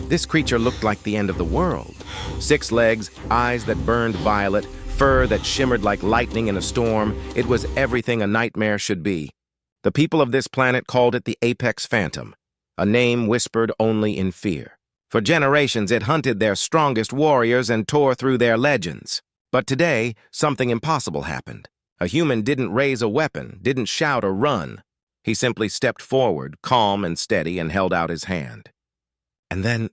This creature looked like the end of the world. 6 legs, eyes that burned violet, fur that shimmered like lightning in a storm. It was everything a nightmare should be. The people of this planet called it the Apex Phantom, a name whispered only in fear. For generations, it hunted their strongest warriors and tore through their legends. But today, something impossible happened. A human didn't raise a weapon, didn't shout or run. He simply stepped forward, calm and steady, and held out his hand. And then,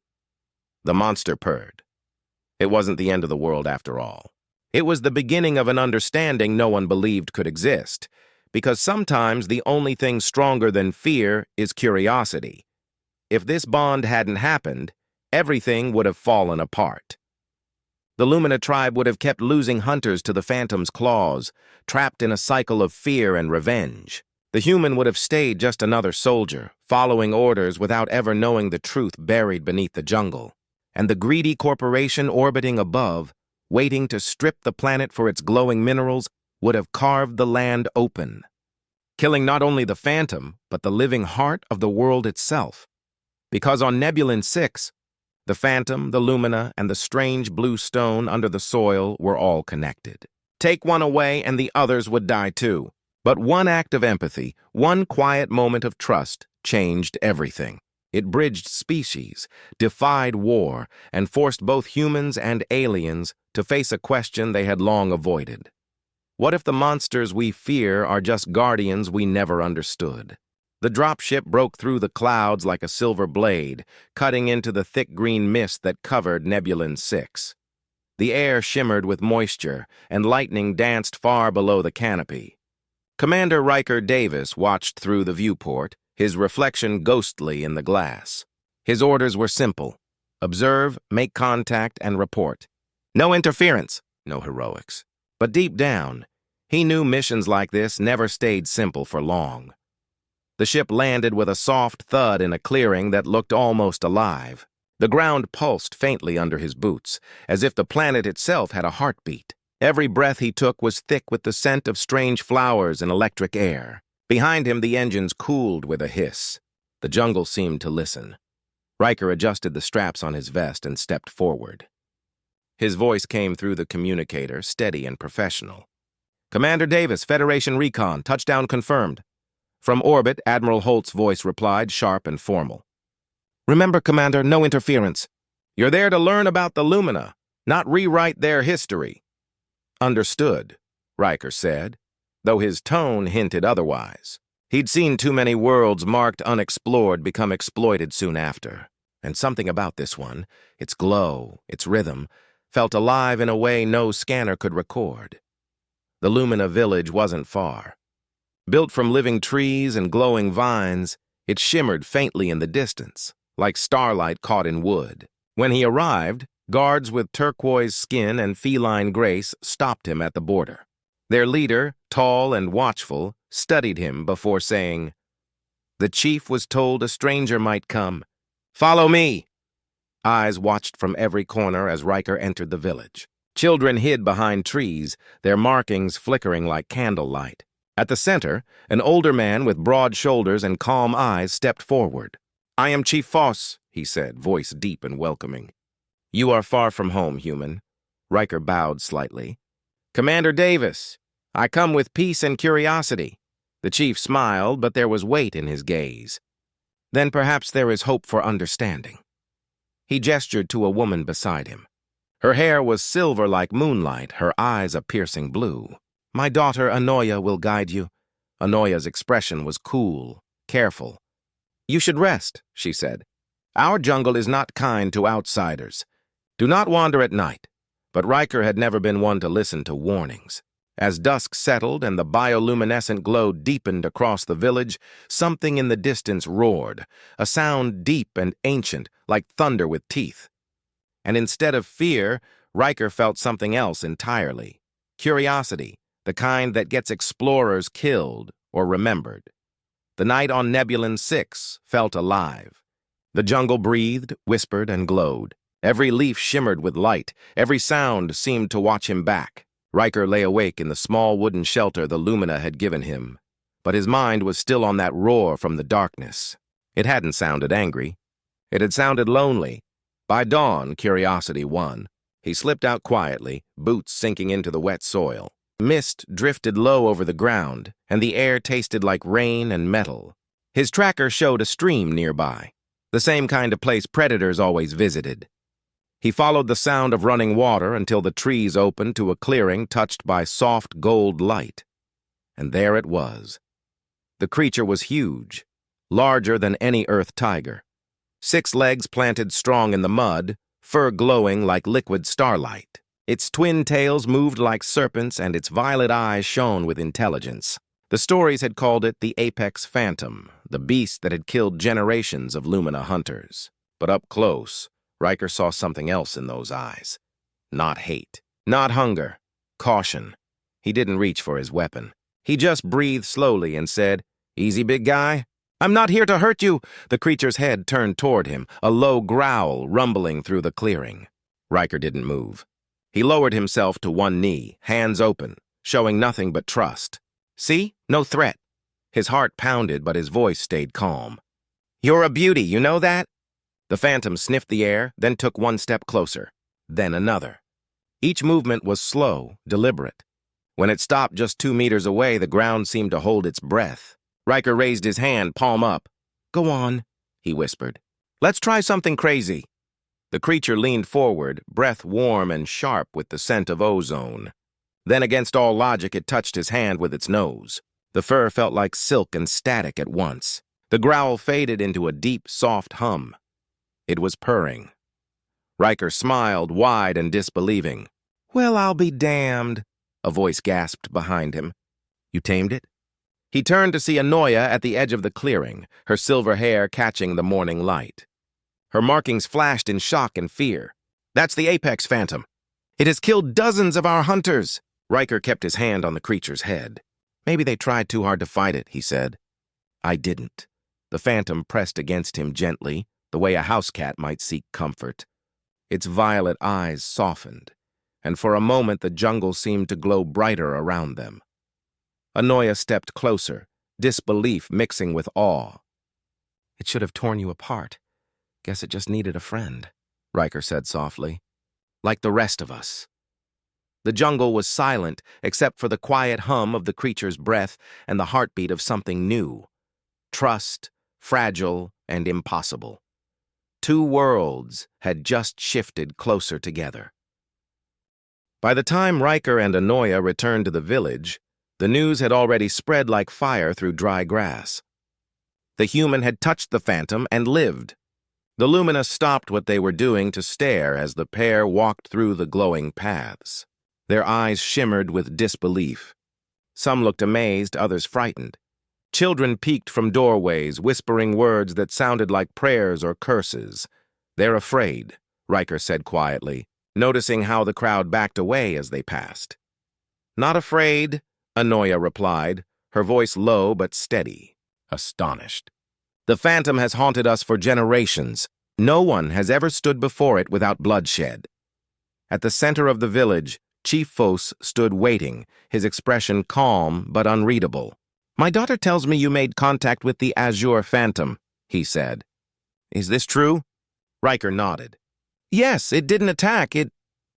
the monster purred. It wasn't the end of the world after all. It was the beginning of an understanding no one believed could exist, because sometimes the only thing stronger than fear is curiosity. If this bond hadn't happened, everything would have fallen apart. The Lumina tribe would have kept losing hunters to the Phantom's claws, trapped in a cycle of fear and revenge. The human would have stayed just another soldier, following orders without ever knowing the truth buried beneath the jungle. And the greedy corporation orbiting above, waiting to strip the planet for its glowing minerals, would have carved the land open, killing not only the Phantom, but the living heart of the world itself. Because on Nebulin 6, the Phantom, the Lumina, and the strange blue stone under the soil were all connected. Take one away and the others would die too. But one act of empathy, one quiet moment of trust, changed everything. It bridged species, defied war, and forced both humans and aliens to face a question they had long avoided. What if the monsters we fear are just guardians we never understood? The dropship broke through the clouds like a silver blade, cutting into the thick green mist that covered Nebulin 6. The air shimmered with moisture, and lightning danced far below the canopy. Commander Riker Davis watched through the viewport, his reflection ghostly in the glass. His orders were simple: observe, make contact, and report. No interference, no heroics. But deep down, he knew missions like this never stayed simple for long. The ship landed with a soft thud in a clearing that looked almost alive. The ground pulsed faintly under his boots, as if the planet itself had a heartbeat. Every breath he took was thick with the scent of strange flowers and electric air. Behind him, the engines cooled with a hiss. The jungle seemed to listen. Riker adjusted the straps on his vest and stepped forward. His voice came through the communicator, steady and professional. "Commander Davis, Federation Recon, touchdown confirmed." From orbit, Admiral Holt's voice replied, sharp and formal. "Remember, Commander, no interference. You're there to learn about the Lumina, not rewrite their history." "Understood," Riker said, though his tone hinted otherwise. He'd seen too many worlds marked unexplored become exploited soon after, and something about this one, its glow, its rhythm, felt alive in a way no scanner could record. The Lumina village wasn't far. Built from living trees and glowing vines, it shimmered faintly in the distance, like starlight caught in wood. When he arrived, guards with turquoise skin and feline grace stopped him at the border. Their leader, tall and watchful, studied him before saying, "The chief was told a stranger might come. Follow me." Eyes watched from every corner as Riker entered the village. Children hid behind trees, their markings flickering like candlelight. At the center, an older man with broad shoulders and calm eyes stepped forward. "I am Chief Foss," he said, voice deep and welcoming. "You are far from home, human." Riker bowed slightly. "Commander Davis, I come with peace and curiosity." The chief smiled, but there was weight in his gaze. "Then perhaps there is hope for understanding." He gestured to a woman beside him. Her hair was silver like moonlight, her eyes a piercing blue. "My daughter Anoya will guide you." Anoya's expression was cool, careful. "You should rest," she said. "Our jungle is not kind to outsiders. Do not wander at night." But Riker had never been one to listen to warnings. As dusk settled and the bioluminescent glow deepened across the village, something in the distance roared, a sound deep and ancient, like thunder with teeth. And instead of fear, Riker felt something else entirely: curiosity, the kind that gets explorers killed or remembered. The night on Nebulin 6 felt alive. The jungle breathed, whispered, and glowed. Every leaf shimmered with light. Every sound seemed to watch him back. Riker lay awake in the small wooden shelter the Lumina had given him, but his mind was still on that roar from the darkness. It hadn't sounded angry. It had sounded lonely, By dawn, curiosity won. He slipped out quietly, boots sinking into the wet soil. Mist drifted low over the ground, and the air tasted like rain and metal. His tracker showed a stream nearby, the same kind of place predators always visited. He followed the sound of running water until the trees opened to a clearing touched by soft gold light. And there it was. The creature was huge, larger than any earth tiger. 6 legs planted strong in the mud, fur glowing like liquid starlight. Its twin tails moved like serpents, and its violet eyes shone with intelligence. The stories had called it the apex phantom, the beast that had killed generations of Lumina hunters. But up close, Riker saw something else in those eyes. Not hate, not hunger, caution. He didn't reach for his weapon. He just breathed slowly and said, "Easy, big guy. I'm not here to hurt you." The creature's head turned toward him, a low growl rumbling through the clearing. Riker didn't move. He lowered himself to one knee, hands open, showing nothing but trust. "See? No threat." His heart pounded, but his voice stayed calm. "You're a beauty, you know that?" The phantom sniffed the air, then took one step closer, then another. Each movement was slow, deliberate. When it stopped just 2 meters away, the ground seemed to hold its breath. Riker raised his hand, palm up. "Go on," he whispered. "Let's try something crazy." The creature leaned forward, breath warm and sharp with the scent of ozone. Then, against all logic, it touched his hand with its nose. The fur felt like silk and static at once. The growl faded into a deep, soft hum. It was purring. Riker smiled, wide and disbelieving. "Well, I'll be damned," a voice gasped behind him. "You tamed it?" He turned to see Anoya at the edge of the clearing, her silver hair catching the morning light. Her markings flashed in shock and fear. "That's the apex phantom. It has killed dozens of our hunters." Riker kept his hand on the creature's head. "Maybe they tried too hard to fight it," he said. "I didn't." The phantom pressed against him gently, the way a house cat might seek comfort. Its violet eyes softened, and for a moment the jungle seemed to glow brighter around them. Anoya stepped closer, disbelief mixing with awe. "It should have torn you apart. Guess it just needed a friend," Riker said softly. "Like the rest of us." The jungle was silent except for the quiet hum of the creature's breath and the heartbeat of something new. Trust, fragile, and impossible. 2 worlds had just shifted closer together. By the time Riker and Anoya returned to the village, the news had already spread like fire through dry grass. The human had touched the phantom and lived. The Lumina stopped what they were doing to stare as the pair walked through the glowing paths. Their eyes shimmered with disbelief. Some looked amazed, others frightened. Children peeked from doorways, whispering words that sounded like prayers or curses. "They're afraid," Riker said quietly, noticing how the crowd backed away as they passed. "Not afraid," Anoya replied, her voice low but steady, astonished. "The phantom has haunted us for generations. No one has ever stood before it without bloodshed." At the center of the village, Chief Fos stood waiting, his expression calm but unreadable. "My daughter tells me you made contact with the Azure Phantom," he said. "Is this true?" Riker nodded. "Yes, it didn't attack, it—"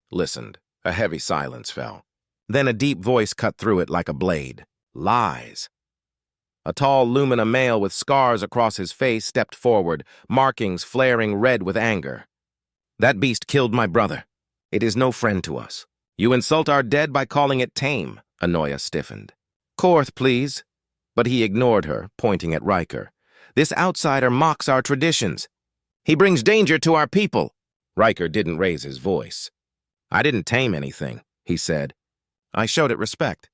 Listened. A heavy silence fell. Then a deep voice cut through it like a blade. "Lies." A tall Lumina male with scars across his face stepped forward, markings flaring red with anger. "That beast killed my brother. It is no friend to us. You insult our dead by calling it tame," Anoya stiffened. "Korth, please." But he ignored her, pointing at Riker. "This outsider mocks our traditions. He brings danger to our people." Riker didn't raise his voice. "I didn't tame anything," he said. "I showed it respect.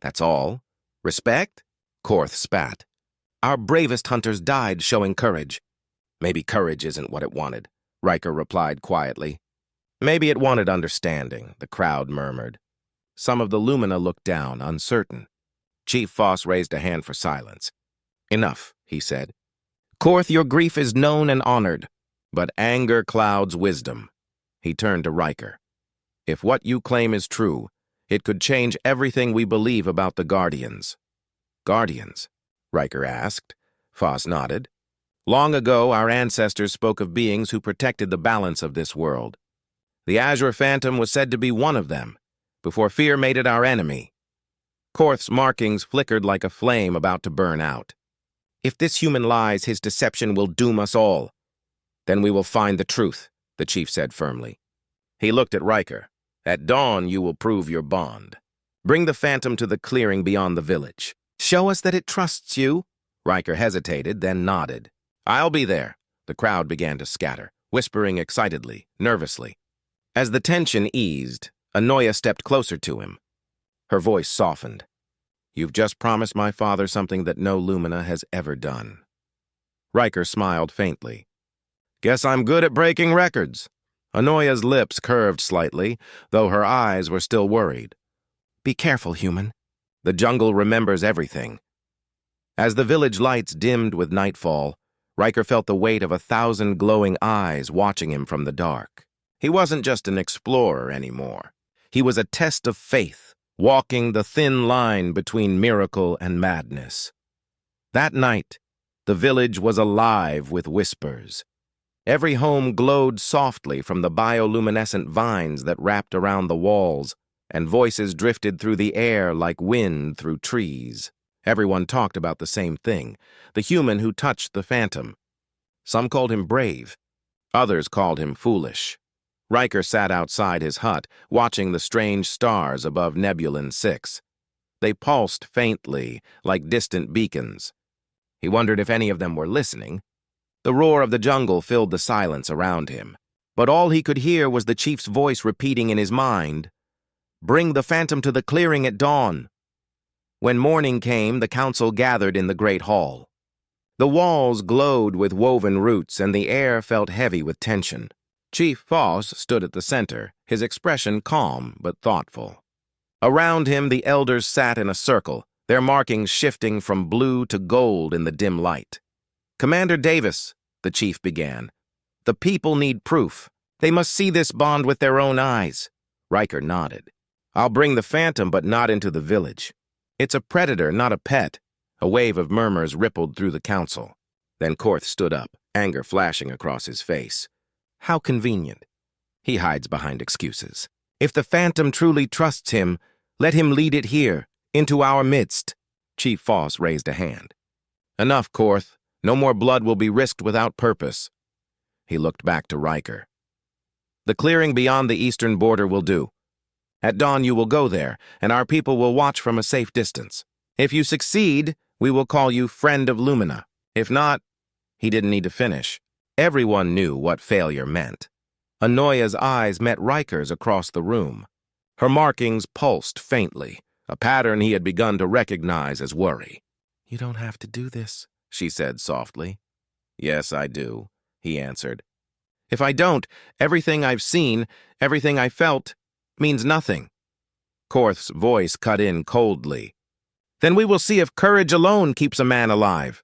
That's all." "Respect?" Korth spat. "Our bravest hunters died showing courage." "Maybe courage isn't what it wanted," Riker replied quietly. "Maybe it wanted understanding," the crowd murmured. Some of the Lumina looked down, uncertain. Chief Fos raised a hand for silence. "Enough," he said. "Korth, your grief is known and honored, but anger clouds wisdom." He turned to Riker. "If what you claim is true, it could change everything we believe about the Guardians." "Guardians?" Riker asked. Fos nodded. Long ago, our ancestors spoke of beings who protected the balance of this world. The Azure Phantom was said to be one of them, before fear made it our enemy. Korth's markings flickered like a flame about to burn out. If this human lies, his deception will doom us all. Then we will find the truth, the chief said firmly. He looked at Riker. At dawn, you will prove your bond. Bring the Phantom to the clearing beyond the village. Show us that it trusts you. Riker hesitated, then nodded. I'll be there. The crowd began to scatter, whispering excitedly, nervously. As the tension eased, Anoya stepped closer to him. Her voice softened. You've just promised my father something that no Lumina has ever done. Riker smiled faintly. Guess I'm good at breaking records. Anoya's lips curved slightly, though her eyes were still worried. Be careful, human. The jungle remembers everything. As the village lights dimmed with nightfall, Riker felt the weight of 1,000 glowing eyes watching him from the dark. He wasn't just an explorer anymore. He was a test of faith, walking the thin line between miracle and madness. That night, the village was alive with whispers. Every home glowed softly from the bioluminescent vines that wrapped around the walls, and voices drifted through the air like wind through trees. Everyone talked about the same thing, the human who touched the Phantom. Some called him brave. Others called him foolish. Riker sat outside his hut, watching the strange stars above Nebulon 6. They pulsed faintly, like distant beacons. He wondered if any of them were listening. The roar of the jungle filled the silence around him, but all he could hear was the chief's voice repeating in his mind, "Bring the Phantom to the clearing at dawn." When morning came, the council gathered in the great hall. The walls glowed with woven roots, and the air felt heavy with tension. Chief Foss stood at the center, his expression calm but thoughtful. Around him, the elders sat in a circle, their markings shifting from blue to gold in the dim light. Commander Davis, the chief began, the people need proof. They must see this bond with their own eyes. Riker nodded. I'll bring the Phantom, but not into the village. It's a predator, not a pet. A wave of murmurs rippled through the council. Then Korth stood up, anger flashing across his face. How convenient. He hides behind excuses. If the Phantom truly trusts him, let him lead it here, into our midst. Chief Foss raised a hand. Enough, Korth. No more blood will be risked without purpose. He looked back to Riker. The clearing beyond the eastern border will do. At dawn you will go there, and our people will watch from a safe distance. If you succeed, we will call you Friend of Lumina. If not, he didn't need to finish. Everyone knew what failure meant. Anoya's eyes met Riker's across the room. Her markings pulsed faintly, a pattern he had begun to recognize as worry. You don't have to do this, she said softly. Yes, I do, he answered. If I don't, everything I've seen, everything I felt, means nothing. Korth's voice cut in coldly. Then we will see if courage alone keeps a man alive.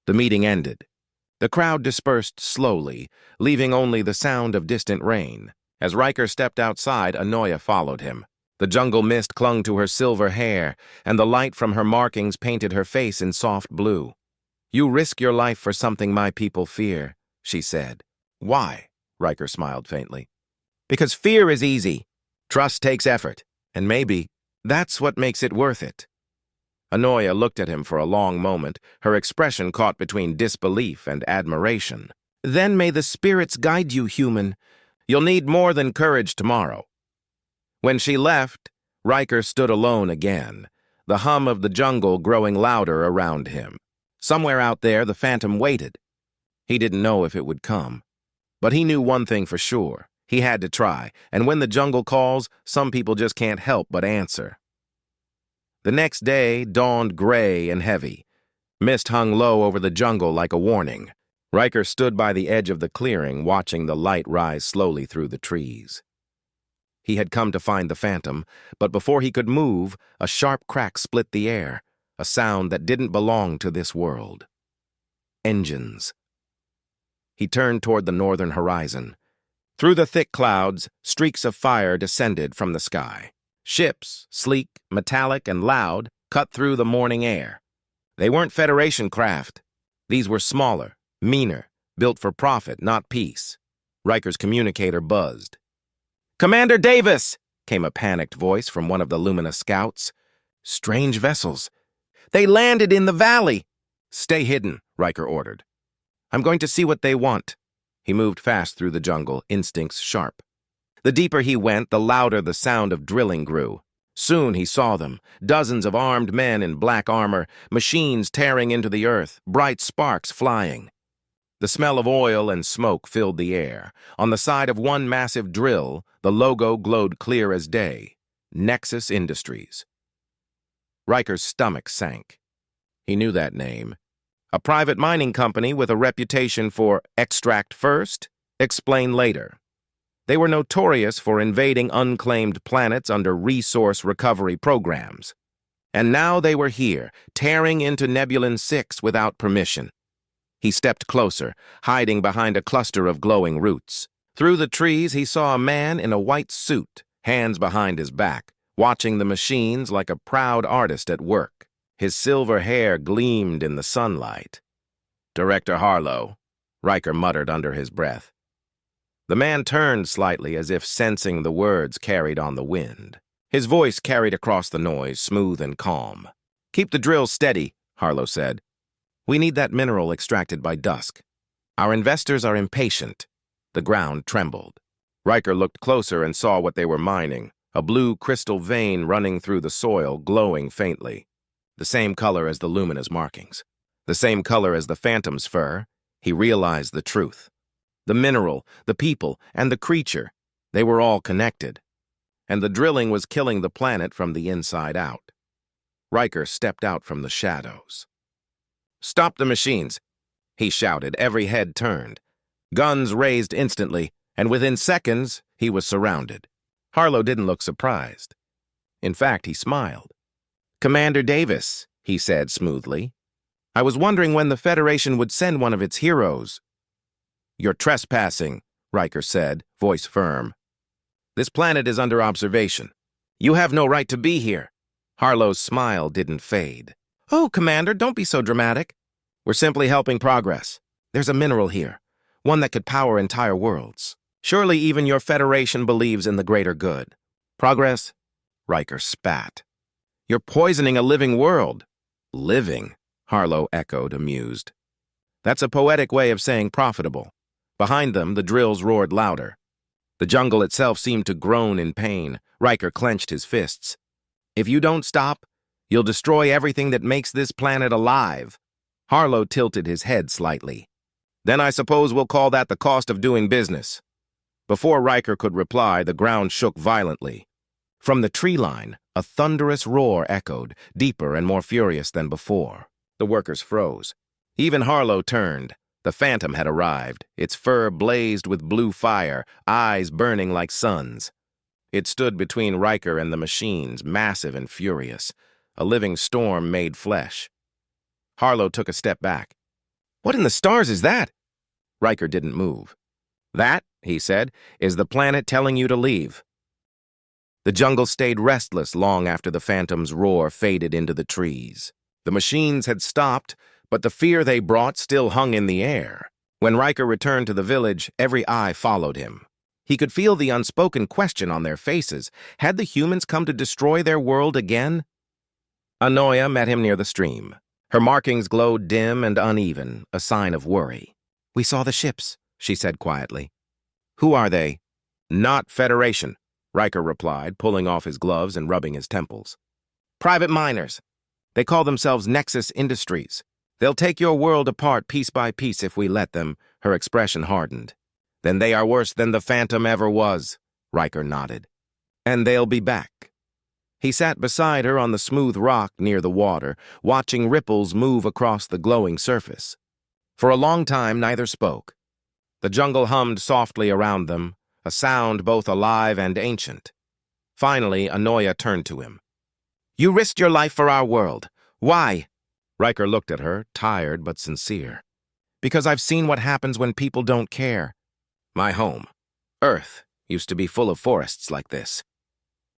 The meeting ended. The crowd dispersed slowly, leaving only the sound of distant rain. As Riker stepped outside, Anoya followed him. The jungle mist clung to her silver hair, and the light from her markings painted her face in soft blue. You risk your life for something my people fear, she said. Why? Riker smiled faintly. Because fear is easy. Trust takes effort, and maybe that's what makes it worth it. Anoya looked at him for a long moment, her expression caught between disbelief and admiration. Then may the spirits guide you, human. You'll need more than courage tomorrow. When she left, Riker stood alone again, the hum of the jungle growing louder around him. Somewhere out there, the Phantom waited. He didn't know if it would come. But he knew one thing for sure. He had to try, and when the jungle calls, some people just can't help but answer. The next day dawned gray and heavy. Mist hung low over the jungle like a warning. Riker stood by the edge of the clearing, watching the light rise slowly through the trees. He had come to find the Phantom, but before he could move, a sharp crack split the air, a sound that didn't belong to this world. Engines. He turned toward the northern horizon. Through the thick clouds, streaks of fire descended from the sky. Ships, sleek, metallic, and loud, cut through the morning air. They weren't Federation craft. These were smaller, Meaner, built for profit, not peace. Riker's communicator buzzed. "Commander Davis!" came a panicked voice from one of the Lumina scouts. "Strange vessels. They landed in the valley!" "Stay hidden," Riker ordered. "I'm going to see what they want." He moved fast through the jungle, instincts sharp. The deeper he went, the louder the sound of drilling grew. Soon he saw them, dozens of armed men in black armor, machines tearing into the earth, bright sparks flying. The smell of oil and smoke filled the air. On the side of one massive drill, the logo glowed clear as day. Nexus Industries. Riker's stomach sank. He knew that name. A private mining company with a reputation for extract first, explain later. They were notorious for invading unclaimed planets under resource recovery programs. And now they were here, tearing into Nebulon 6 without permission. He stepped closer, hiding behind a cluster of glowing roots. Through the trees, he saw a man in a white suit, hands behind his back, watching the machines like a proud artist at work. His silver hair gleamed in the sunlight. "Director Harlow," Riker muttered under his breath. The man turned slightly as if sensing the words carried on the wind. His voice carried across the noise, smooth and calm. "Keep the drill steady," Harlow said. "We need that mineral extracted by dusk. Our investors are impatient." The ground trembled. Riker looked closer and saw what they were mining, a blue crystal vein running through the soil, glowing faintly. The same color as the Lumina's markings. The same color as the Phantom's fur. He realized the truth. The mineral, the people, and the creature, they were all connected. And the drilling was killing the planet from the inside out. Riker stepped out from the shadows. "Stop the machines," he shouted, every head turned. Guns raised instantly, and within seconds, he was surrounded. Harlow didn't look surprised. In fact, he smiled. "Commander Davis," he said smoothly. "I was wondering when the Federation would send one of its heroes." "You're trespassing," Riker said, voice firm. "This planet is under observation. You have no right to be here." Harlow's smile didn't fade. "Oh, Commander, don't be so dramatic. We're simply helping progress. There's a mineral here, one that could power entire worlds. Surely even your Federation believes in the greater good. Progress?" Riker spat. "You're poisoning a living world." "Living," Harlow echoed, amused. "That's a poetic way of saying profitable." Behind them, the drills roared louder. The jungle itself seemed to groan in pain. Riker clenched his fists. "If you don't stop, you'll destroy everything that makes this planet alive." Harlow tilted his head slightly. "Then I suppose we'll call that the cost of doing business." Before Riker could reply, the ground shook violently. From the tree line, a thunderous roar echoed, deeper and more furious than before. The workers froze. Even Harlow turned. The Phantom had arrived. Its fur blazed with blue fire, eyes burning like suns. It stood between Riker and the machines, massive and furious, a living storm made flesh. Harlow took a step back. "What in the stars is that?" Riker didn't move. "That," he said, "is the planet telling you to leave." The jungle stayed restless long after the Phantom's roar faded into the trees. The machines had stopped, but the fear they brought still hung in the air. When Riker returned to the village, every eye followed him. He could feel the unspoken question on their faces. Had the humans come to destroy their world again? Anoya met him near the stream. Her markings glowed dim and uneven, a sign of worry. "We saw the ships," she said quietly. "Who are they?" "Not Federation," Riker replied, pulling off his gloves and rubbing his temples. "Private miners. They call themselves Nexus Industries. They'll take your world apart piece by piece if we let them." Her expression hardened. "Then they are worse than the Phantom ever was," Riker nodded. "And they'll be back." He sat beside her on the smooth rock near the water, watching ripples move across the glowing surface. For a long time, neither spoke. The jungle hummed softly around them, a sound both alive and ancient. Finally, Anoya turned to him. "You risked your life for our world. Why?" Riker looked at her, tired but sincere. "Because I've seen what happens when people don't care. My home, Earth, used to be full of forests like this.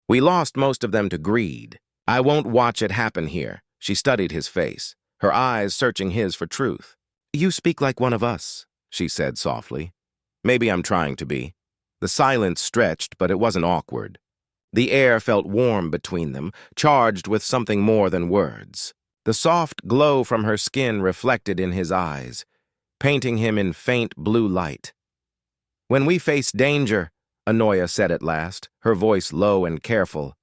We lost most of them to greed. I won't watch it happen here." She studied his face, her eyes searching his for truth. You speak like one of us, she said softly. Maybe I'm trying to be. The silence stretched, but it wasn't awkward. The air felt warm between them, charged with something more than words. The soft glow from her skin reflected in his eyes, painting him in faint blue light. When we face danger, Anoya said at last, her voice low and careful,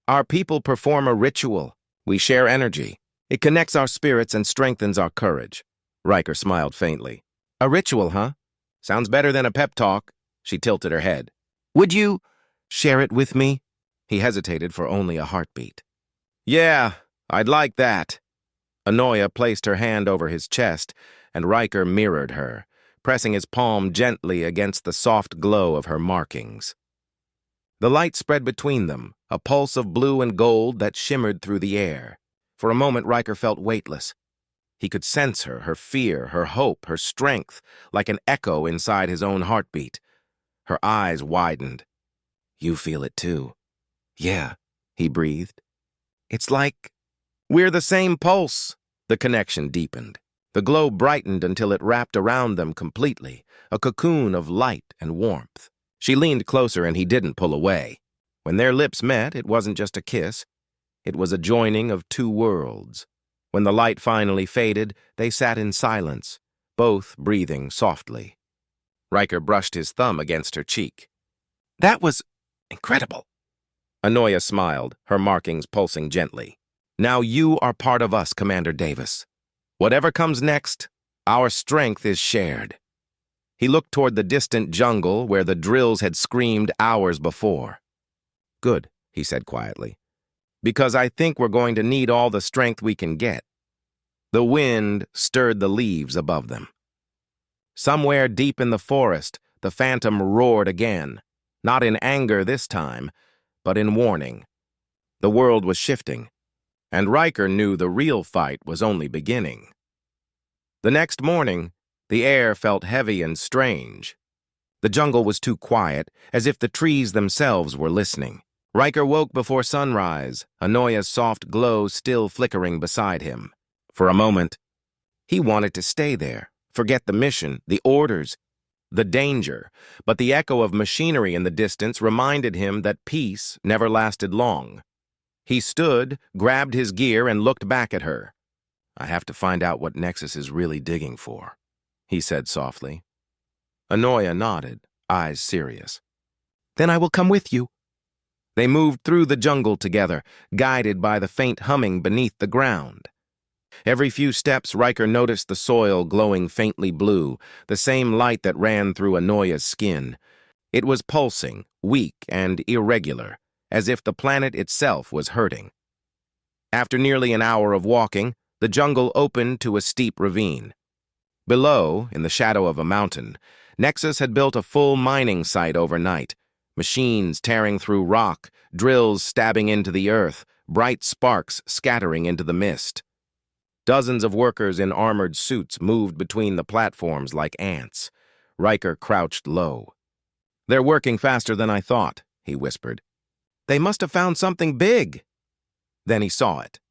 our people perform a ritual. We share energy. It connects our spirits and strengthens our courage. Riker smiled faintly. A ritual, huh? Sounds better than a pep talk. She tilted her head. Would you share it with me? He hesitated for only a heartbeat. Yeah, I'd like that. Anoya placed her hand over his chest, and Riker mirrored her, pressing his palm gently against the soft glow of her markings. The light spread between them, a pulse of blue and gold that shimmered through the air. For a moment, Riker felt weightless. He could sense her fear, her hope, her strength, like an echo inside his own heartbeat. Her eyes widened. You feel it too. Yeah, he breathed. It's like we're the same pulse. The connection deepened. The glow brightened until it wrapped around them completely, a cocoon of light and warmth. She leaned closer and he didn't pull away. When their lips met, it wasn't just a kiss. It was a joining of two worlds. When the light finally faded, they sat in silence, both breathing softly. Riker brushed his thumb against her cheek. That was incredible. Anoya smiled, her markings pulsing gently. Now you are part of us, Commander Davis. Whatever comes next, our strength is shared. He looked toward the distant jungle where the drills had screamed hours before. Good, he said quietly, because I think we're going to need all the strength we can get. The wind stirred the leaves above them. Somewhere deep in the forest, the phantom roared again, not in anger this time, but in warning. The world was shifting, and Riker knew the real fight was only beginning. The next morning, the air felt heavy and strange. The jungle was too quiet, as if the trees themselves were listening. Riker woke before sunrise, Anoya's soft glow still flickering beside him. For a moment, he wanted to stay there, forget the mission, the orders, the danger, but the echo of machinery in the distance reminded him that peace never lasted long. He stood, grabbed his gear, and looked back at her. I have to find out what Nexus is really digging for, he said softly. Anoya nodded, eyes serious. Then I will come with you. They moved through the jungle together, guided by the faint humming beneath the ground. Every few steps, Riker noticed the soil glowing faintly blue, the same light that ran through Anoya's skin. It was pulsing, weak and irregular, as if the planet itself was hurting. After nearly an hour of walking, the jungle opened to a steep ravine. Below, in the shadow of a mountain, Nexus had built a full mining site overnight, machines tearing through rock, drills stabbing into the earth, bright sparks scattering into the mist. Dozens of workers in armored suits moved between the platforms like ants. Riker crouched low. They're working faster than I thought, he whispered. They must have found something big. Then he saw it.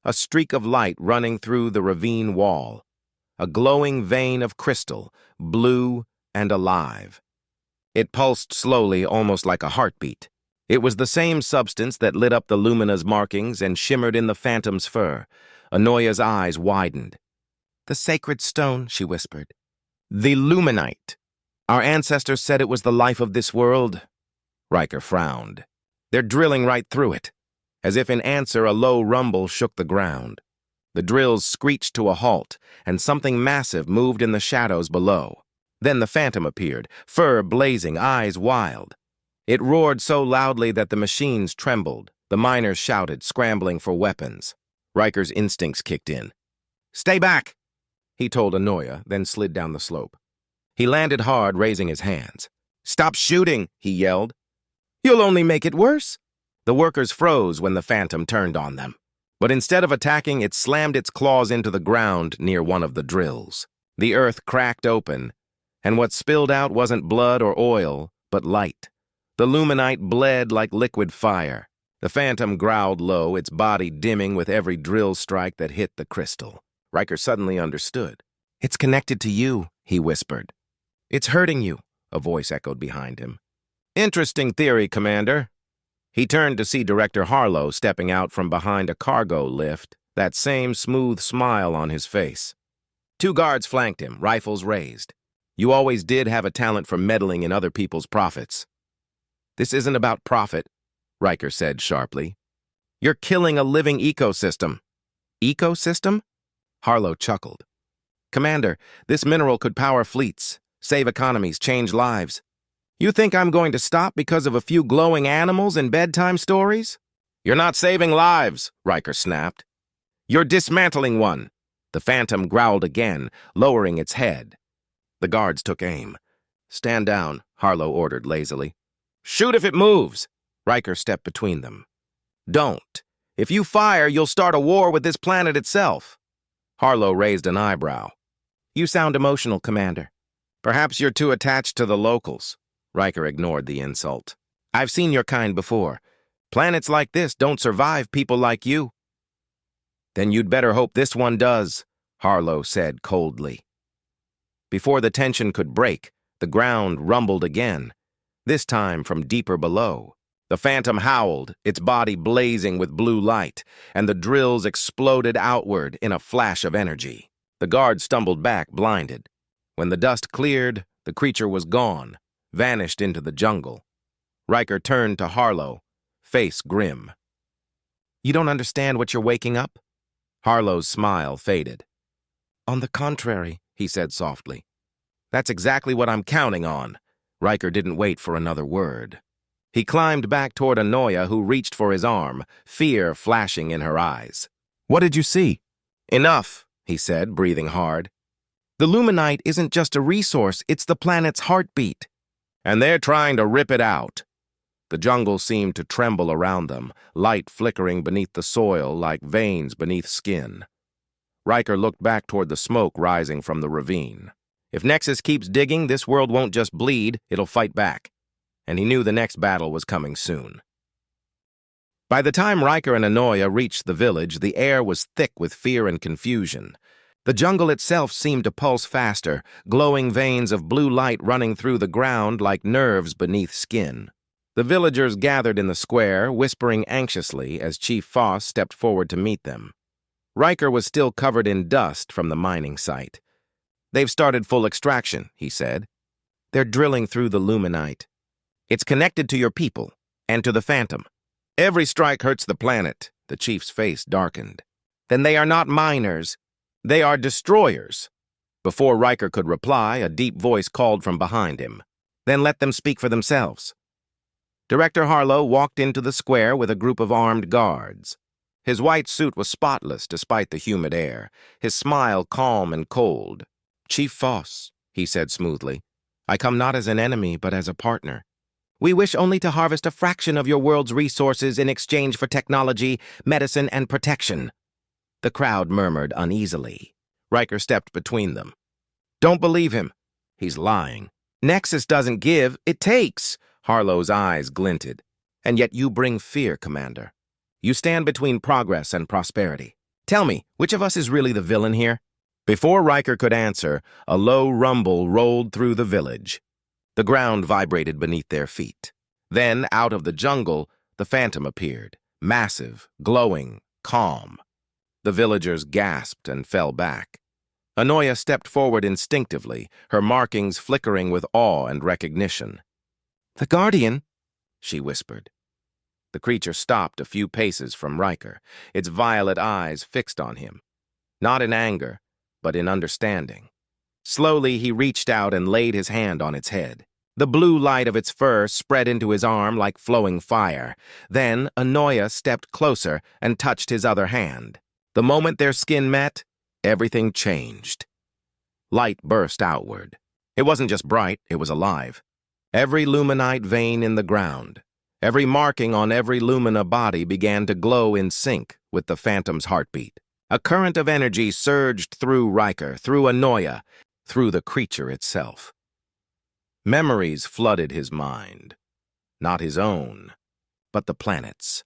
A streak of light running through the ravine wall. A glowing vein of crystal, blue and alive. It pulsed slowly, almost like a heartbeat. It was the same substance that lit up the Lumina's markings and shimmered in the phantom's fur. Anoya's eyes widened. The sacred stone, she whispered. The Luminite. Our ancestors said it was the life of this world. Riker frowned. They're drilling right through it. As if in answer, a low rumble shook the ground. The drills screeched to a halt, and something massive moved in the shadows below. Then the phantom appeared, fur blazing, eyes wild. It roared so loudly that the machines trembled. The miners shouted, scrambling for weapons. Riker's instincts kicked in. Stay back, he told Anoya, then slid down the slope. He landed hard, raising his hands. Stop shooting, he yelled. You'll only make it worse. The workers froze when the phantom turned on them. But instead of attacking, it slammed its claws into the ground near one of the drills. The earth cracked open, and what spilled out wasn't blood or oil, but light. The Luminite bled like liquid fire. The phantom growled low, its body dimming with every drill strike that hit the crystal. Riker suddenly understood. It's connected to you, he whispered. It's hurting you, a voice echoed behind him. Interesting theory, Commander. He turned to see Director Harlow stepping out from behind a cargo lift, that same smooth smile on his face. 2 guards flanked him, rifles raised. You always did have a talent for meddling in other people's profits. This isn't about profit, Riker said sharply. You're killing a living ecosystem. Ecosystem? Harlow chuckled. Commander, this mineral could power fleets, save economies, change lives. You think I'm going to stop because of a few glowing animals and bedtime stories? You're not saving lives, Riker snapped. You're dismantling one. The Phantom growled again, lowering its head. The guards took aim. Stand down, Harlow ordered lazily. Shoot if it moves. Riker stepped between them. Don't. If you fire, you'll start a war with this planet itself. Harlow raised an eyebrow. You sound emotional, Commander. Perhaps you're too attached to the locals. Riker ignored the insult. I've seen your kind before. Planets like this don't survive people like you. Then you'd better hope this one does, Harlow said coldly. Before the tension could break, the ground rumbled again, this time from deeper below. The Phantom howled, its body blazing with blue light, and the drills exploded outward in a flash of energy. The guard stumbled back, blinded. When the dust cleared, the creature was gone, vanished into the jungle. Riker turned to Harlow, face grim. You don't understand what you're waking up? Harlow's smile faded. On the contrary, he said softly. That's exactly what I'm counting on. Riker didn't wait for another word. He climbed back toward Anoya, who reached for his arm, fear flashing in her eyes. What did you see? Enough, he said, breathing hard. The Luminite isn't just a resource, it's the planet's heartbeat. And they're trying to rip it out. The jungle seemed to tremble around them, light flickering beneath the soil like veins beneath skin. Riker looked back toward the smoke rising from the ravine. If Nexus keeps digging, this world won't just bleed, it'll fight back. And he knew the next battle was coming soon. By the time Riker and Anoya reached the village, the air was thick with fear and confusion. The jungle itself seemed to pulse faster, glowing veins of blue light running through the ground like nerves beneath skin. The villagers gathered in the square, whispering anxiously as Chief Foss stepped forward to meet them. Riker was still covered in dust from the mining site. They've started full extraction, he said. They're drilling through the Luminite. It's connected to your people, and to the Phantom. Every strike hurts the planet, the chief's face darkened. Then they are not miners. They are destroyers. Before Riker could reply, a deep voice called from behind him. Then let them speak for themselves. Director Harlow walked into the square with a group of armed guards. His white suit was spotless despite the humid air, his smile calm and cold. Chief Foss, he said smoothly, I come not as an enemy, but as a partner. We wish only to harvest a fraction of your world's resources in exchange for technology, medicine, and protection. The crowd murmured uneasily. Riker stepped between them. Don't believe him. He's lying. Nexus doesn't give, it takes. Harlow's eyes glinted. And yet you bring fear, Commander. You stand between progress and prosperity. Tell me, which of us is really the villain here? Before Riker could answer, a low rumble rolled through the village. The ground vibrated beneath their feet. Then, out of the jungle, the Phantom appeared, massive, glowing, calm. The villagers gasped and fell back. Anoya stepped forward instinctively, her markings flickering with awe and recognition. The Guardian, she whispered. The creature stopped a few paces from Riker, its violet eyes fixed on him. Not in anger, but in understanding. Slowly, he reached out and laid his hand on its head. The blue light of its fur spread into his arm like flowing fire. Then, Anoya stepped closer and touched his other hand. The moment their skin met, everything changed. Light burst outward. It wasn't just bright, it was alive. Every luminite vein in the ground, every marking on every Lumina body began to glow in sync with the Phantom's heartbeat. A current of energy surged through Riker, through Anoya, through the creature itself. Memories flooded his mind. Not his own, but the planet's.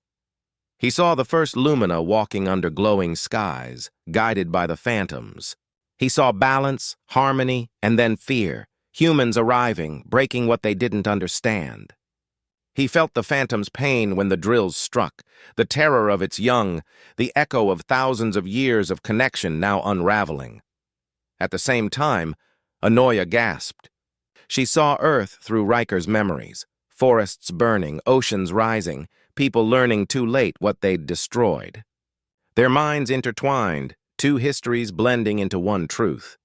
He saw the first Lumina walking under glowing skies, guided by the Phantoms. He saw balance, harmony, and then fear, humans arriving, breaking what they didn't understand. He felt the phantom's pain when the drills struck, the terror of its young, the echo of thousands of years of connection now unraveling. At the same time, Anoya gasped. She saw Earth through Riker's memories, forests burning, oceans rising, people learning too late what they'd destroyed. Their minds intertwined, two histories blending into one truth.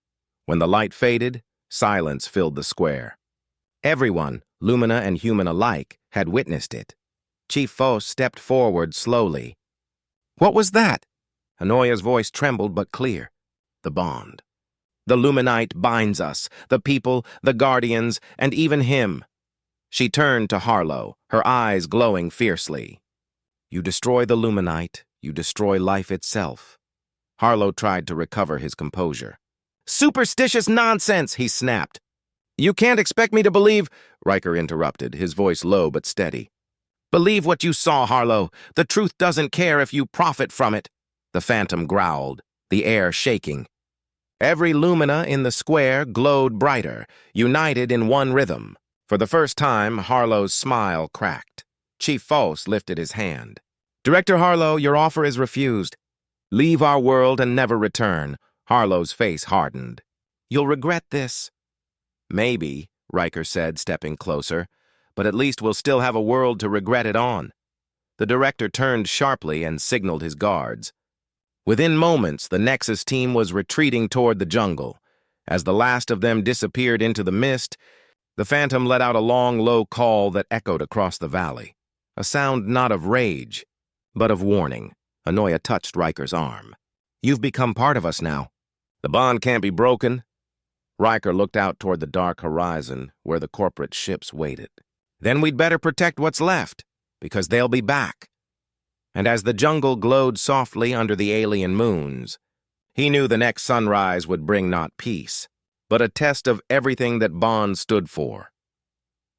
When the light faded, silence filled the square. Everyone, Lumina and human alike, had witnessed it. Chief Foss stepped forward slowly. "What was that?" Anoya's voice trembled but clear. "The bond. The Luminite binds us, the people, the guardians, and even him." She turned to Harlow, her eyes glowing fiercely. "You destroy the Luminite, you destroy life itself." Harlow tried to recover his composure. "Superstitious nonsense," he snapped. "You can't expect me to believe—" Riker interrupted, his voice low but steady. "Believe what you saw, Harlow. The truth doesn't care if you profit from it." The phantom growled, the air shaking. Every lumina in the square glowed brighter, united in one rhythm. For the first time, Harlow's smile cracked. Chief Foss lifted his hand. "Director Harlow, your offer is refused. Leave our world and never return." Harlow's face hardened. "You'll regret this." "Maybe," Riker said, stepping closer, "but at least we'll still have a world to regret it on." The director turned sharply and signaled his guards. Within moments, the Nexus team was retreating toward the jungle. As the last of them disappeared into the mist, the Phantom let out a long, low call that echoed across the valley. A sound not of rage, but of warning. Anoya touched Riker's arm. "You've become part of us now. The bond can't be broken." Riker looked out toward the dark horizon where the corporate ships waited. "Then we'd better protect what's left, because they'll be back." And as the jungle glowed softly under the alien moons, he knew the next sunrise would bring not peace, but a test of everything that Bond stood for.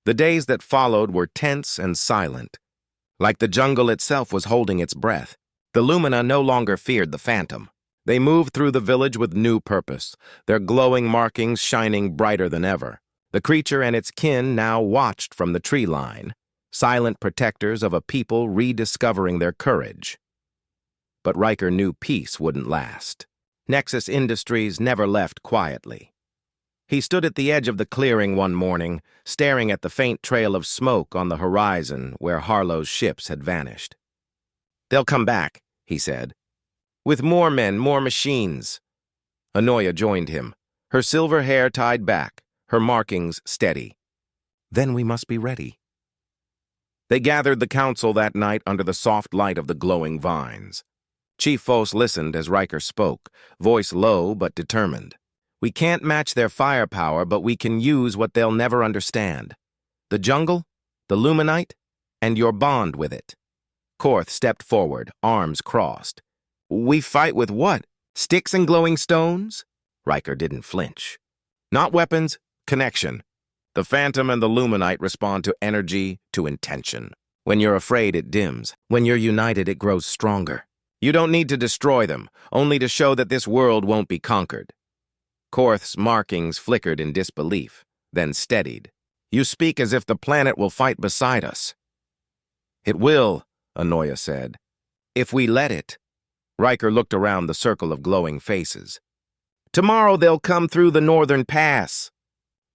The days that followed were tense and silent, like the jungle itself was holding its breath. The Lumina no longer feared the Phantom. They moved through the village with new purpose, their glowing markings shining brighter than ever. The creature and its kin now watched from the tree line, silent protectors of a people rediscovering their courage. But Riker knew peace wouldn't last. Nexus Industries never left quietly. He stood at the edge of the clearing one morning, staring at the faint trail of smoke on the horizon where Harlow's ships had vanished. "They'll come back," he said. "With more men, more machines." Anoya joined him, her silver hair tied back, her markings steady. "Then we must be ready." They gathered the council that night under the soft light of the glowing vines. Chief Foss listened as Riker spoke, voice low but determined. "We can't match their firepower, but we can use what they'll never understand. The jungle, the Luminite, and your bond with it." Korth stepped forward, arms crossed. "We fight with what? Sticks and glowing stones?" Riker didn't flinch. "Not weapons, connection. The Phantom and the Luminite respond to energy, to intention. When you're afraid, it dims. When you're united, it grows stronger. You don't need to destroy them, only to show that this world won't be conquered." Korth's markings flickered in disbelief, then steadied. "You speak as if the planet will fight beside us." "It will," Anoya said. "If we let it." Riker looked around the circle of glowing faces. "Tomorrow they'll come through the northern pass.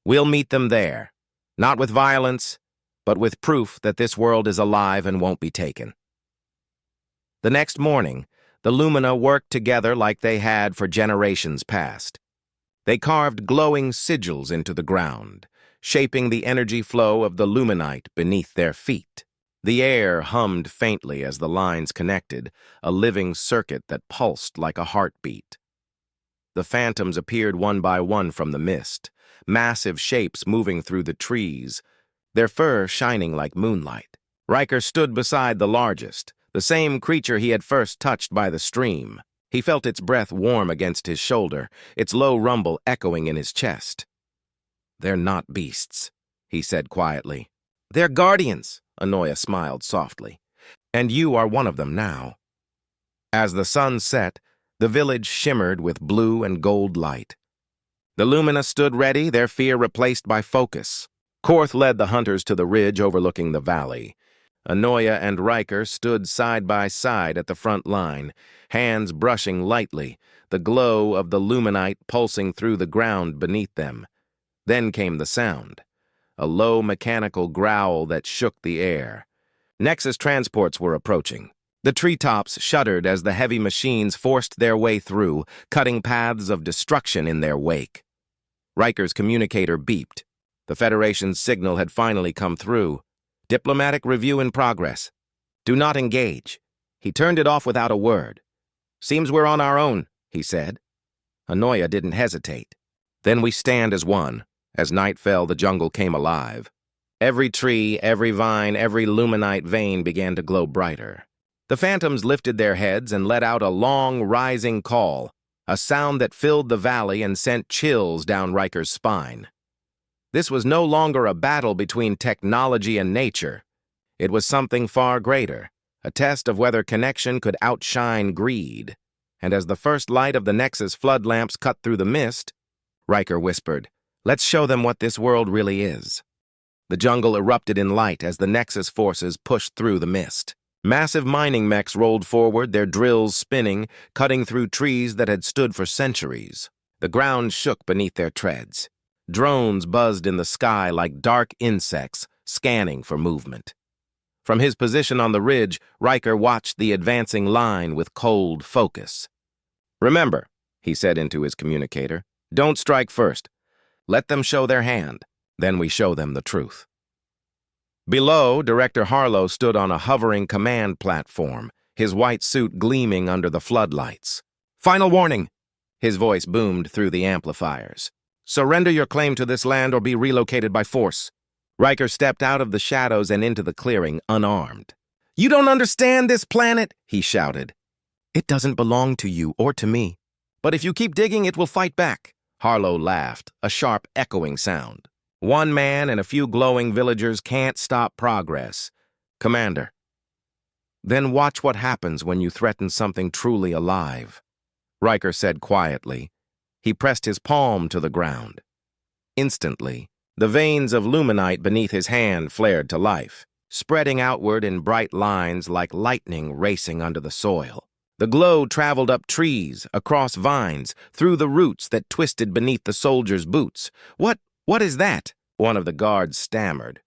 We'll meet them there, not with violence, but with proof that this world is alive and won't be taken." The next morning, the Lumina worked together like they had for generations past. They carved glowing sigils into the ground, shaping the energy flow of the Luminite beneath their feet. The air hummed faintly as the lines connected, a living circuit that pulsed like a heartbeat. The phantoms appeared one by one from the mist, massive shapes moving through the trees, their fur shining like moonlight. Riker stood beside the largest, the same creature he had first touched by the stream. He felt its breath warm against his shoulder, its low rumble echoing in his chest. "They're not beasts," he said quietly. "They're guardians," Anoya smiled softly. "And you are one of them now." As the sun set, The village shimmered with blue and gold light. The Lumina stood ready, their fear replaced by focus. Korth led the hunters to the ridge overlooking the valley. Anoya and Riker stood side by side at the front line, hands brushing lightly, the glow of the luminite pulsing through the ground beneath them. Then came the sound, a low mechanical growl that shook the air. Nexus transports were approaching. The treetops shuddered as the heavy machines forced their way through, cutting paths of destruction in their wake. Riker's communicator beeped. The Federation's signal had finally come through. Diplomatic review in progress. Do not engage. He turned it off without a word. Seems we're on our own, he said. Anoya didn't hesitate. Then we stand as one. As night fell, the jungle came alive. Every tree, every vine, every luminite vein began to glow brighter. The phantoms lifted their heads and let out a long, rising call, a sound that filled the valley and sent chills down Riker's spine. This was no longer a battle between technology and nature. It was something far greater, a test of whether connection could outshine greed. And as the first light of the Nexus flood lamps cut through the mist, Riker whispered, "Let's show them what this world really is." The jungle erupted in light as the Nexus forces pushed through the mist. Massive mining mechs rolled forward, their drills spinning, cutting through trees that had stood for centuries. The ground shook beneath their treads. Drones buzzed in the sky like dark insects, scanning for movement. From his position on the ridge, Riker watched the advancing line with cold focus. "Remember," he said into his communicator, "don't strike first. Let them show their hand. Then we show them the truth." Below, Director Harlow stood on a hovering command platform, his white suit gleaming under the floodlights. "Final warning!" His voice boomed through the amplifiers. "Surrender your claim to this land or be relocated by force." Riker stepped out of the shadows and into the clearing, unarmed. "You don't understand this planet," he shouted. "It doesn't belong to you or to me. But if you keep digging, it will fight back." Harlow laughed, a sharp, echoing sound. "One man and a few glowing villagers can't stop progress. Commander." "Then watch what happens when you threaten something truly alive," Riker said quietly. He pressed his palm to the ground. Instantly, the veins of luminite beneath his hand flared to life, spreading outward in bright lines like lightning racing under the soil. The glow traveled up trees, across vines, through the roots that twisted beneath the soldiers' boots. What is that?" one of the guards stammered.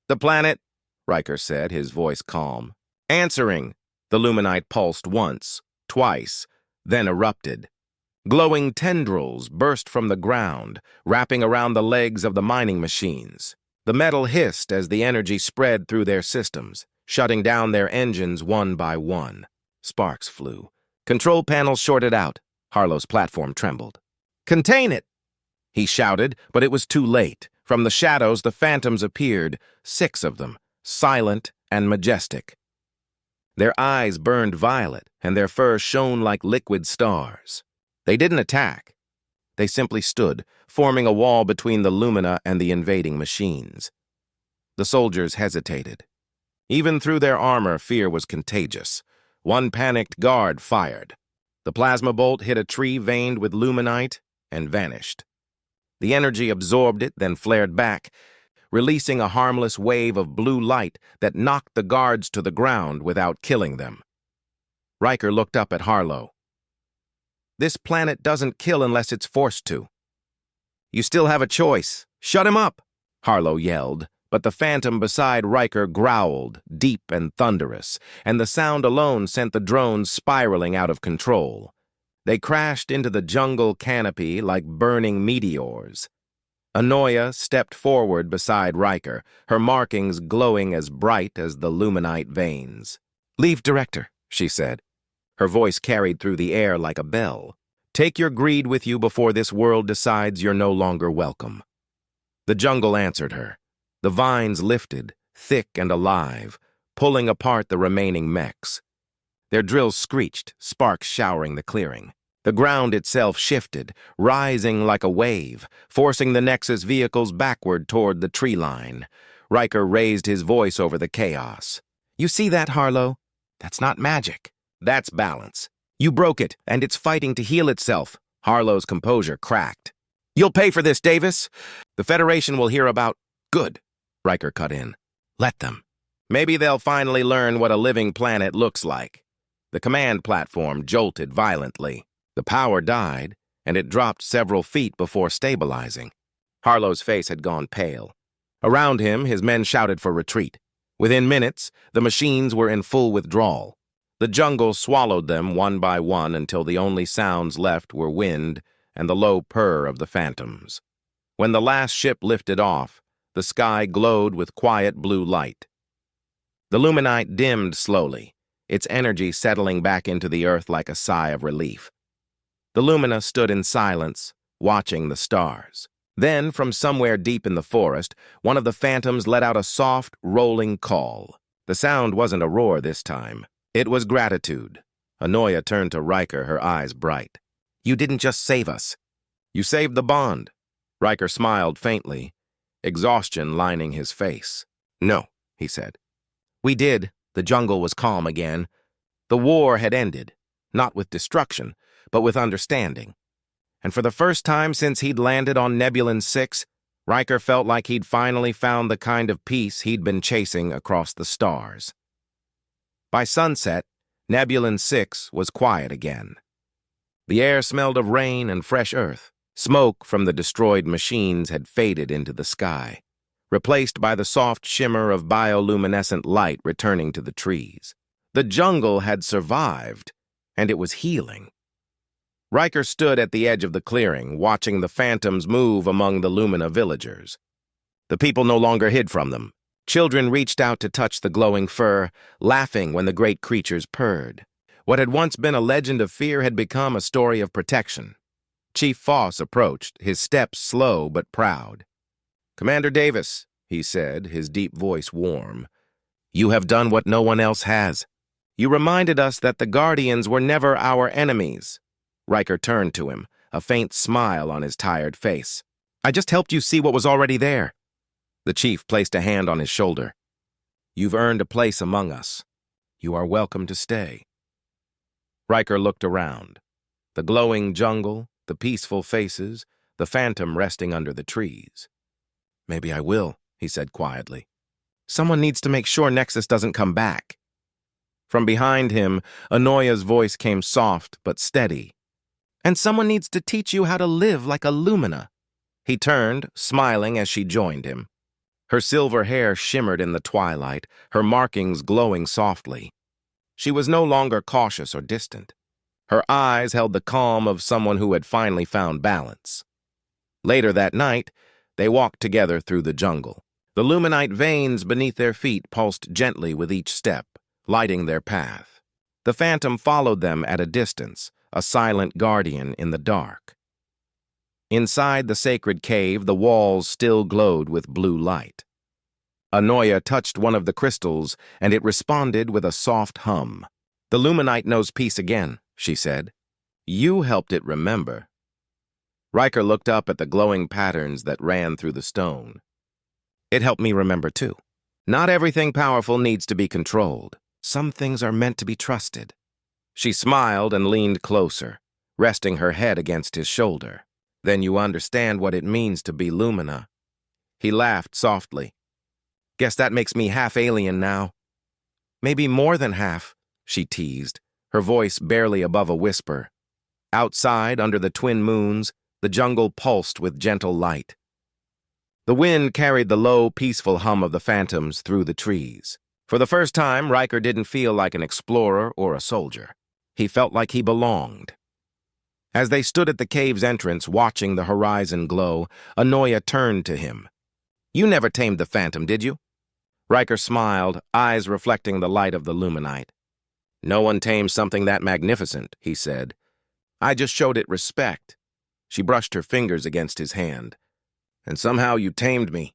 "The planet," Riker said, his voice calm. "Answering." The luminite pulsed once, twice, then erupted. Glowing tendrils burst from the ground, wrapping around the legs of the mining machines. The metal hissed as the energy spread through their systems, shutting down their engines one by one. Sparks flew. Control panels shorted out. Harlow's platform trembled. "Contain it!" he shouted, but it was too late. From the shadows, the phantoms appeared, 6 of them, silent and majestic. Their eyes burned violet, and their fur shone like liquid stars. They didn't attack. They simply stood, forming a wall between the Lumina and the invading machines. The soldiers hesitated. Even through their armor, fear was contagious. One panicked guard fired. The plasma bolt hit a tree veined with luminite and vanished. The energy absorbed it, then flared back, releasing a harmless wave of blue light that knocked the guards to the ground without killing them. Riker looked up at Harlow. "This planet doesn't kill unless it's forced to." "You still have a choice. Shut him up," Harlow yelled, but the phantom beside Riker growled, deep and thunderous, and the sound alone sent the drones spiraling out of control. They crashed into the jungle canopy like burning meteors. Anoya stepped forward beside Riker, her markings glowing as bright as the luminite veins. "Leave, Director," she said. Her voice carried through the air like a bell. "Take your greed with you before this world decides you're no longer welcome." The jungle answered her. The vines lifted, thick and alive, pulling apart the remaining mechs. Their drills screeched, sparks showering the clearing. The ground itself shifted, rising like a wave, forcing the Nexus vehicles backward toward the tree line. Riker raised his voice over the chaos. "You see that, Harlow? That's not magic. That's balance. You broke it, and it's fighting to heal itself. Harlow's composure cracked. You'll pay for this, Davis. The Federation will hear about... Good, Riker cut in. Let them. Maybe they'll finally learn what a living planet looks like. The command platform jolted violently. The power died, and it dropped several feet before stabilizing. Harlow's face had gone pale. Around him, his men shouted for retreat. Within minutes, the machines were in full withdrawal. The jungle swallowed them one by one until the only sounds left were wind and the low purr of the phantoms. When the last ship lifted off, the sky glowed with quiet blue light. The luminite dimmed slowly, its energy settling back into the earth like a sigh of relief. The Lumina stood in silence, watching the stars. Then, from somewhere deep in the forest, one of the phantoms let out a soft, rolling call. The sound wasn't a roar this time. It was gratitude. Anoya turned to Riker, her eyes bright. You didn't just save us. You saved the bond. Riker smiled faintly, exhaustion lining his face. No, he said. We did. The jungle was calm again. The war had ended, not with destruction, but with understanding. And for the first time since he'd landed on Nebulon 6, Riker felt like he'd finally found the kind of peace he'd been chasing across the stars. By sunset, Nebulon 6 was quiet again. The air smelled of rain and fresh earth. Smoke from the destroyed machines had faded into the sky, replaced by the soft shimmer of bioluminescent light returning to the trees. The jungle had survived, and it was healing. Riker stood at the edge of the clearing, watching the phantoms move among the Lumina villagers. The people no longer hid from them. Children reached out to touch the glowing fur, laughing when the great creatures purred. What had once been a legend of fear had become a story of protection. Chief Foss approached, his steps slow but proud. Commander Davis, he said, his deep voice warm, you have done what no one else has. You reminded us that the Guardians were never our enemies. Riker turned to him, a faint smile on his tired face. I just helped you see what was already there. The chief placed a hand on his shoulder. You've earned a place among us. You are welcome to stay. Riker looked around. The glowing jungle, the peaceful faces, the phantom resting under the trees. Maybe I will, he said quietly. Someone needs to make sure Nexus doesn't come back. From behind him, Anoya's voice came soft but steady. And someone needs to teach you how to live like a Lumina. He turned, smiling as she joined him. Her silver hair shimmered in the twilight, her markings glowing softly. She was no longer cautious or distant. Her eyes held the calm of someone who had finally found balance. Later that night, they walked together through the jungle. The luminite veins beneath their feet pulsed gently with each step, lighting their path. The phantom followed them at a distance, a silent guardian in the dark. Inside the sacred cave, the walls still glowed with blue light. Anoya touched one of the crystals, and it responded with a soft hum. The luminite knows peace again, she said. You helped it remember. Riker looked up at the glowing patterns that ran through the stone. It helped me remember, too. Not everything powerful needs to be controlled. Some things are meant to be trusted. She smiled and leaned closer, resting her head against his shoulder. Then you understand what it means to be Lumina. He laughed softly. Guess that makes me half alien now. Maybe more than half, she teased, her voice barely above a whisper. Outside, under the twin moons, the jungle pulsed with gentle light. The wind carried the low, peaceful hum of the phantoms through the trees. For the first time, Riker didn't feel like an explorer or a soldier. He felt like he belonged. As they stood at the cave's entrance, watching the horizon glow, Anoya turned to him. You never tamed the phantom, did you? Riker smiled, eyes reflecting the light of the luminite. No one tames something that magnificent, he said. I just showed it respect. She brushed her fingers against his hand. And somehow you tamed me.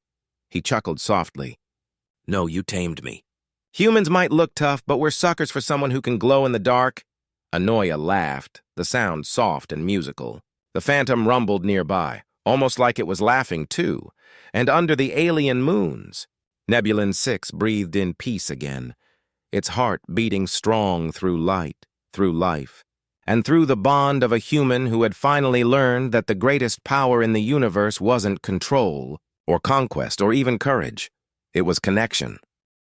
He chuckled softly. No, you tamed me. Humans might look tough, but we're suckers for someone who can glow in the dark. Anoya laughed, the sound soft and musical. The phantom rumbled nearby, almost like it was laughing too. And under the alien moons, Nebulon 6 breathed in peace again, its heart beating strong through light, through life. and through the bond of a human who had finally learned that the greatest power in the universe wasn't control, or conquest, or even courage. It was connection.